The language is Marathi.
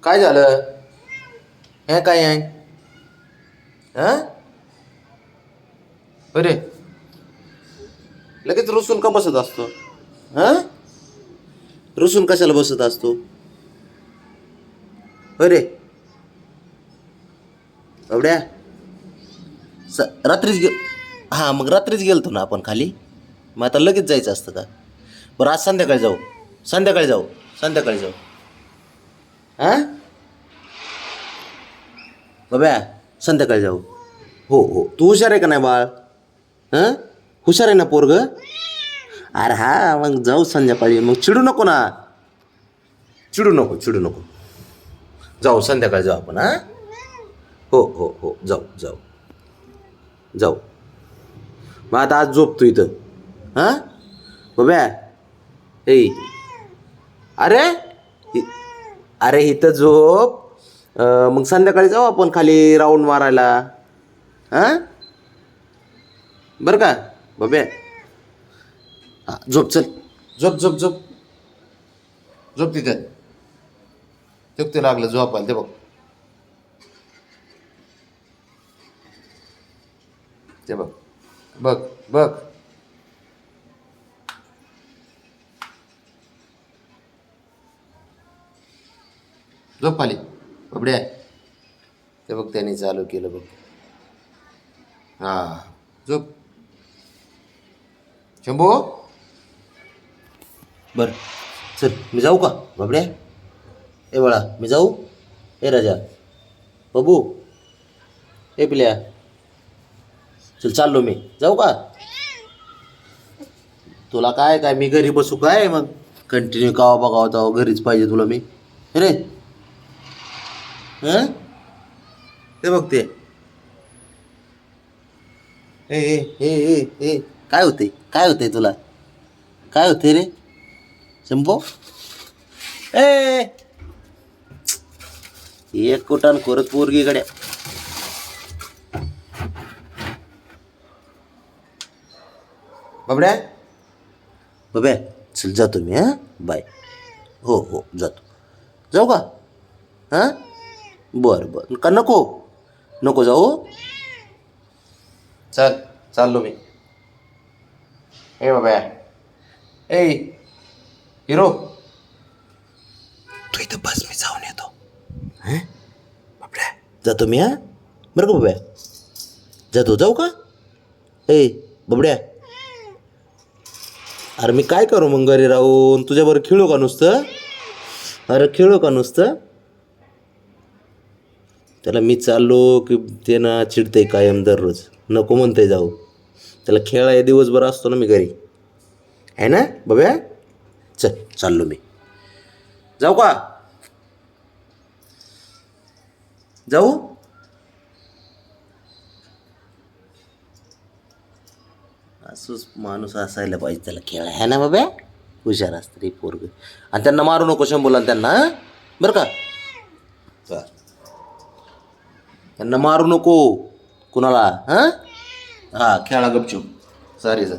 काय झालं? हे काय आहे? हा? अरे, लगेच रुसून का बसत असतो? हा? रुसून कशाला बसत असतो? अरे, एवढ्या रात्रीच हां, मग रात्रीच गेलतो ना आपण खाली. मग आता लगेच जायचं असतं का? बरं, आज संध्याकाळी जाऊ. संध्याकाळी जाऊ. संध्याकाळी जाऊ. हा? बाब्या, संध्याकाळी जाऊ. हो हो, तू हुशार आहे का नाही बाळ? हां, हुशार आहे ना पोरग? अरे हा, मग जाऊ संध्याकाळी. मग चिडू नको ना. चिडू नको, चिडू नको. जाऊ संध्याकाळी जाऊ आपण. हां, हो हो हो, जाऊ जाऊ जाऊ. मग आता आज झोपतो इथं. हां, बाब्या. ए, अरे अरे इथं झोप. मग संध्याकाळी जाऊ आपण खाली राऊंड मारायला. हां, बरं का बाब्या? हां, झोप चल. झोप झोप झोप. झोप तिथं. ते लागलं झोपायला ते बघ. ते बघ बघ बघ. झोप खाली बाबड्या. ते बघ त्याने चालू केलं बघ. हां, झोप. शंभू, बरं चल मी जाऊ का बाबड्या? ए बाळा मी जाऊ? ए राजा, बबू, ए पिल्या, चल चाललो मी. जाऊ का? तुला काय काय मी घरी बसू काय मग? कंटिन्यू कावा बघावं तेव्हा घरीच पाहिजे तुला मी. रे, हं? ते बघते. ए ए ए ए ए काय होते? काय होते तुला? काय होते रे शंभो? ए, एक कुटान खोरत पोरगीकडे. बाबड्या, बाब्या, चल जातो मी. हां, बाय. हो हो, जातो. जाऊ का? हां, बरं बरं. का नको? नको जाऊ. चल चाललो मी. ए बाब्या, ए हिरो, तू इथं बस, मी जाऊन येतो. हां, बाबड्या, जातो मी. हां, बरं का बाब्या? जातो. जाऊ का? ए बाबड्या, अरे मी काय करू मग घरी राहून? तुझ्याबरोबर खेळू का नुसतं? अरे खेळू का नुसतं? त्याला मी चाललो की ते ना चिडते कायम दररोज. नको म्हणते जाऊ. त्याला खेळाय दिवसभर असतो ना मी घरी. आहे ना बाब्या? चल चाललो मी. जाऊ का? जाऊ? असंच माणूस असायला पाहिजे त्याला खेळाय. आहे ना बाब्या? हुशार असतं रे पोरग. आणि त्यांना मारू नको शंभूला त्यांना. हां, बरं का? चल, त्यांना मारू नको कुणाला. हां हां, खेळा गपचूप. Sorry sir.